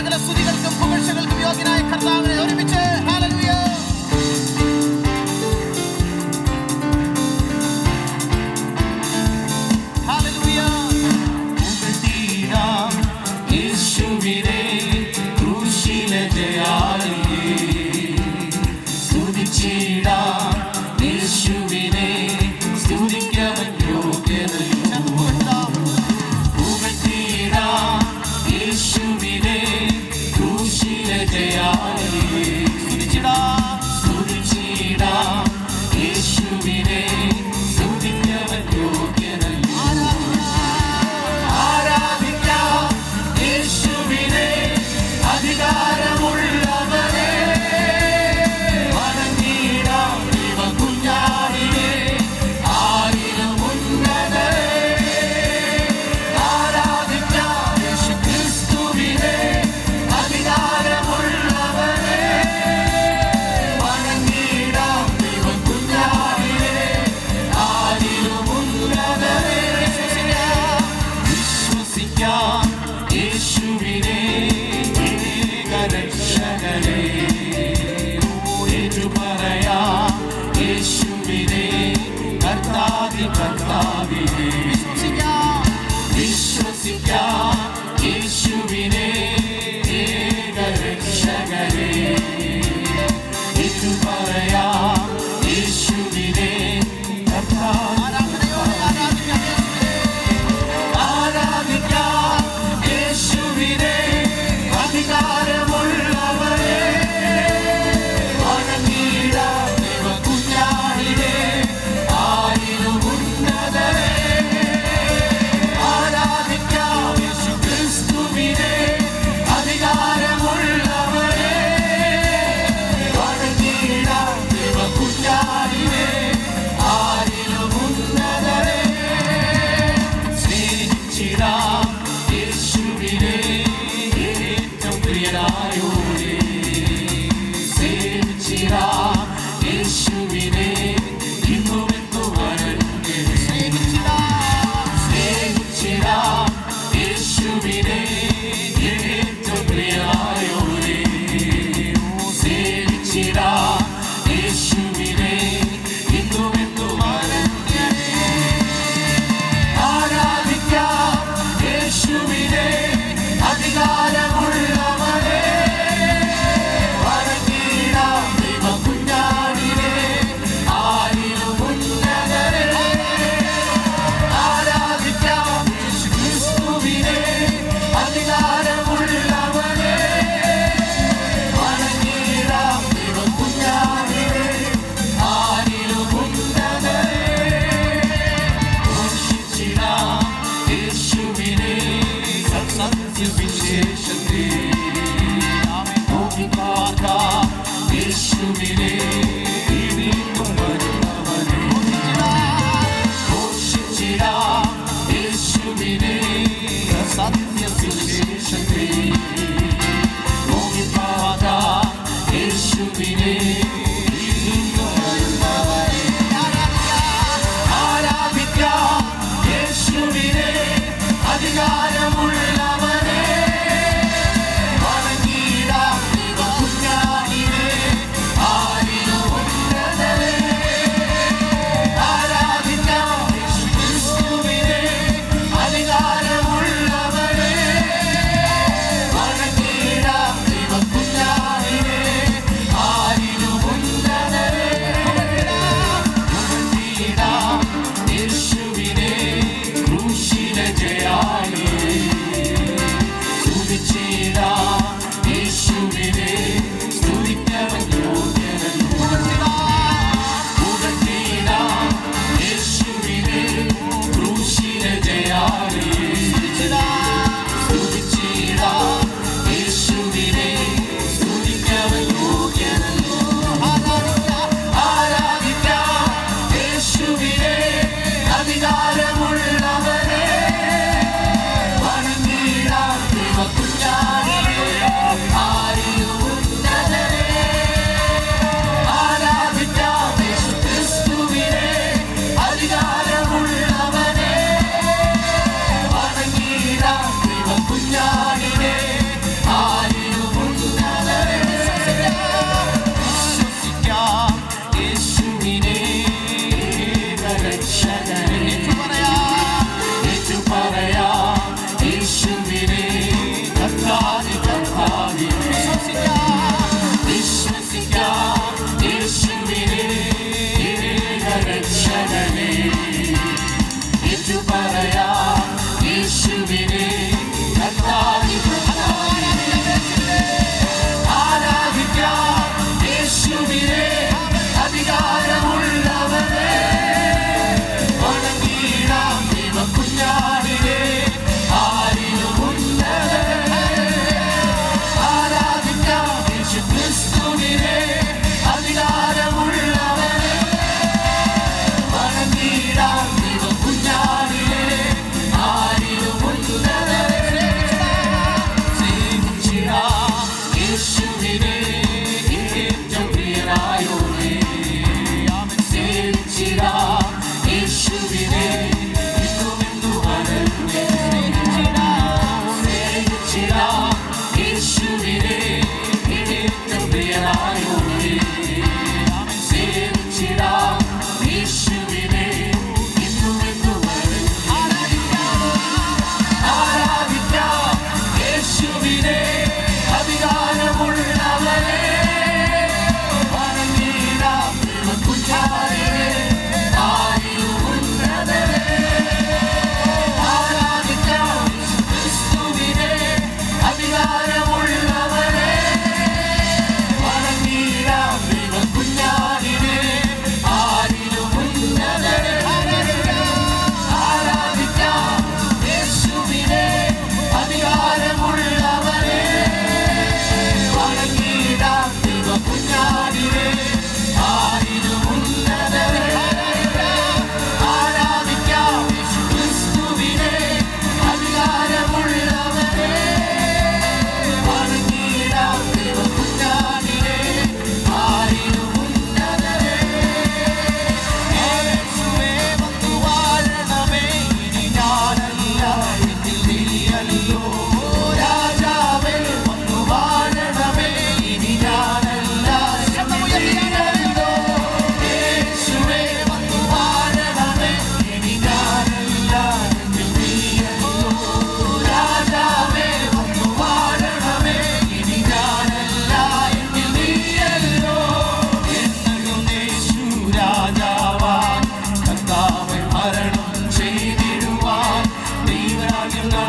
സകല സ്തുതികൾക്കും പുകഴ്ചകൾക്കും യോഗ്യനായ കർത്താവിനെ ഒരുമിച്ച് ഹല്ലേലൂയ. ഹല്ലേലൂയ. ഉയർത്തിയിടാം യേശുവിനെ ക്രൂശിലെ ജയാളിയെ. സ്തുതിച്ചിടാം യേശുവിനെ, സ്തുതിക്കവൻ യോഗ്യതയോ. ഉയർത്തിയിടാം യേശുവിനെ ക്രൂശിലെ ജയാളിയെ. സ്തുതിച്ചിടാം യേശുവിനെ, സ്തുതിക്കവൻ യോഗ്യതയോ. ആരാധിക്കാം യേശുവിനെ, അധികാരമുള്ളവനെ. വണങ്ങിടാം ദൈവകുഞ്ഞാടിനെ, ആരിലും ഉന്നതനെ. ആരാധിക്കാം യേശുക്രിസ്തുവിനെ, അധികാരമുള്ളവനെ. വണങ്ങിടാം ദൈവകുഞ്ഞാടിനെ, ആരിലും ഉന്നതനെ. വിശ്വസിക്കാം യേശുവിനെ, ഏകരക്ഷകനെ. ഏറ്റുപറയാം യേശുവിനെ, കർത്താവി കർത്താവിനെ. വിശ്വസിക്കാം യേശുവിനെ, ഏകരക്ഷകനെ. ഏറ്റുപറയാം യേശുവിനെ, കർത്താവി. ആരാധിക്കാം യേശുവിനെ, അധികാരമുള്ളവനെ. വണങ്ങിടാം ദൈവകുഞ്ഞാടിനെ, ആരിലും ഉന്നതനെ. ആരാധിക്കാം യേശുക്രിസ്തുവിനെ, അധികാരമുള്ളവനെ. വണങ്ങിടാം ദൈവകുഞ്ഞാടിനെ, ആരിലും ഉന്നതനെ. സ്നേഹിച്ചിടാം യേശുവിനെ, ഏറ്റവും പ്രിയനായോനെ. സേവിച്ചിടാം യേശുവിനെ, ഇന്നുമെന്നും വരണ്ടേ. സ്നേഹിച്ചിടാം യേശുവിനെ, ഏറ്റവും പ്രിയനായോനെ. സേവിച്ചിടാം യേശുവിനെ, ഇന്നുമെന്നും വരണ്ടേ. ആരാധിക്കാം യേശുവിനെ, അധികാരമുള്ളവനെ. വണങ്ങിടാം ദൈവകുഞ്ഞാടിനെ, ആരിലും ഉന്നതനെ. ആരാധിക്കാം യേശുക്രിസ്തുവിനെ, അധികാരമുള്ളവനെ. വണങ്ങിടാം ദൈവകുഞ്ഞാടിനെ, ആരിലും ഉന്നതനെ. ഘോഷിച്ചിടാം യേശുവിനെ, സത്യവിശേഷത്തെ. നോക്കിപ്പാർക്കാം യേശുവിനെ, ഇനിയും വരുന്നവനെ. ഘോഷിച്ചിടാം യേശുവിനെ, സത്യവിശേഷത്തെ. നോക്കിപ്പാർക്കാം യേശുവിനെ, ഇനിയും വരുന്നവനെ. ആരാധിക്കാം യേശുവിനെ, അധികാരമുള്ളവനെ. വണങ്ങിടാം ദൈവകുഞ്ഞാടിനെ, ആരിലും ഉന്നതനെ. ആരാധിക്കാം യേശുക്രിസ്തുവിനെ, അധികാരമുള്ളവനെ. വണങ്ങിടാം ദൈവകുഞ്ഞാടിനെ, ആരിലും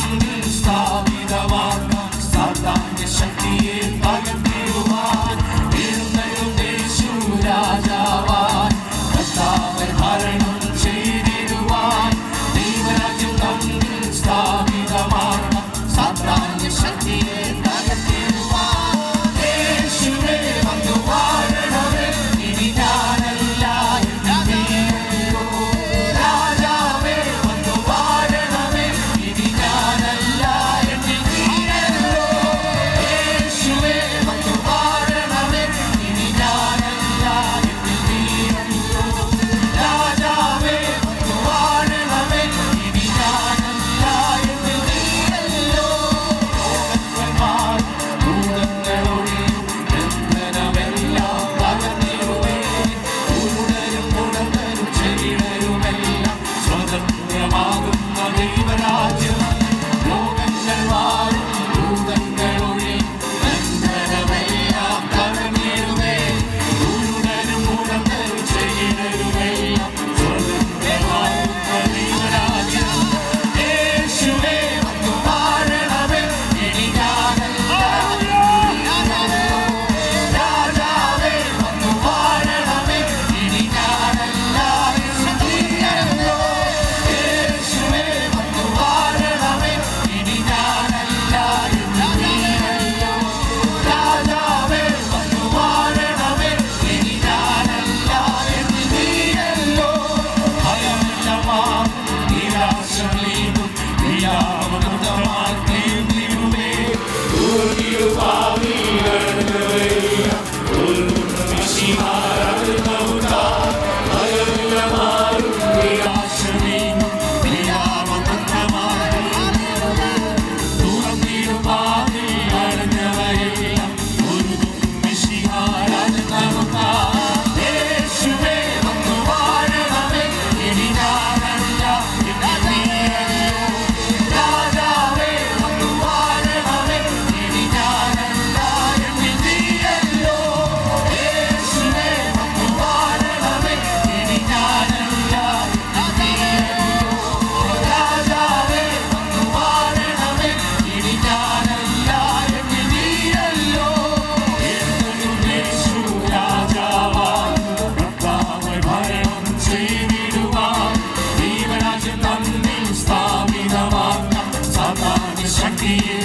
നമ്മിൽ സ്ഥാപിതമാക്കാം സാത്താന്റെ ശക്തിയെ തകർത്തിടുവാൻ എഴുന്നള്ളും യേശു രാജാവാൻ കർത്താവ് ഭരണം ചെയ്തിടുവാൻ ദൈവരാജ്യം നമ്മിൽ സ്ഥാപിതമാക്കാം സാത്താന്റെ ശക്തിയെ തകർത്തിടുവാൻ യേശുവേ വന്നു വാഴണമേ ഇനി ഞാനല്ല എന്നീയോ രാജാവേ വന്നു വാഴണമേ ഇനി ഞാനല്ല എന്നീയോ യേശുവേ വന്നു വാഴണമേ ഇനി ഞാനല്ല എന്നീയോ രാജാവേ വന്നു വാഴണമേ ഇനി ഞാനല്ല എന്നീയോ ഭൂതങ്ങളൊഴിയും ബന്ധനമെല്ലാം തകർന്നിടുവേ ഉരുടരും മുടന്തരും ചെവിടരുമെല്ലാം സ്വതന്ത്രമാകുന്ന ദൈവരാജ്യം ലോകങ്ങൾ മാറും ഭൂതങ്ങളൊഴിയും ബന്ധനമെല്ലാം തകർന്നിടുവേ ഉരുടരും മുടന്തരും ചെവിടരുമെല്ലാം സ്വതന്ത്രമാകുന്ന ദൈവരാജ്യം യേശുവേ വന്നു വാഴണമേ ഇനി ഞാനല്ല രാജാവേ വന്നു വാഴണമേ ഇനി ഞാനല്ല എന്നീയോ യേശുവേ വന്നു വാഴണമേ ഇനി ഞാനല്ല എന്നീയോ രാജാവേ വന്നു വാഴണമേ ഇനി ഞാനല്ല എന്നീയോ ഭയമില്ലമാ നിരാശമീതും നിരാമൃതമാ തീർന്നിടുമേ യേശുവേ വന്നു വാഴണമേ ഇനി ഞാനല്ല എന്നീയോ രാജാവേ വന്നു വാഴണമേ ഇനി ഞാനല്ല എന്നീയോ യേശുവേ വന്നു വാഴണമേ ഇനി ഞാനല്ല എന്നീയോ രാജാവേ വന്നു വാഴണമേ ഇനി ഞാനല്ല എന്നീയോ എഴുന്നള്ളും യേശു രാജാവാൻ കർത്താവ് ഭരണം ചെയ്തിടുവാൻ ദൈവരാജ്യം നമ്മിൽ സ്ഥാപിതമാക്കാം സാത്താന്റെ ശക്തിയെ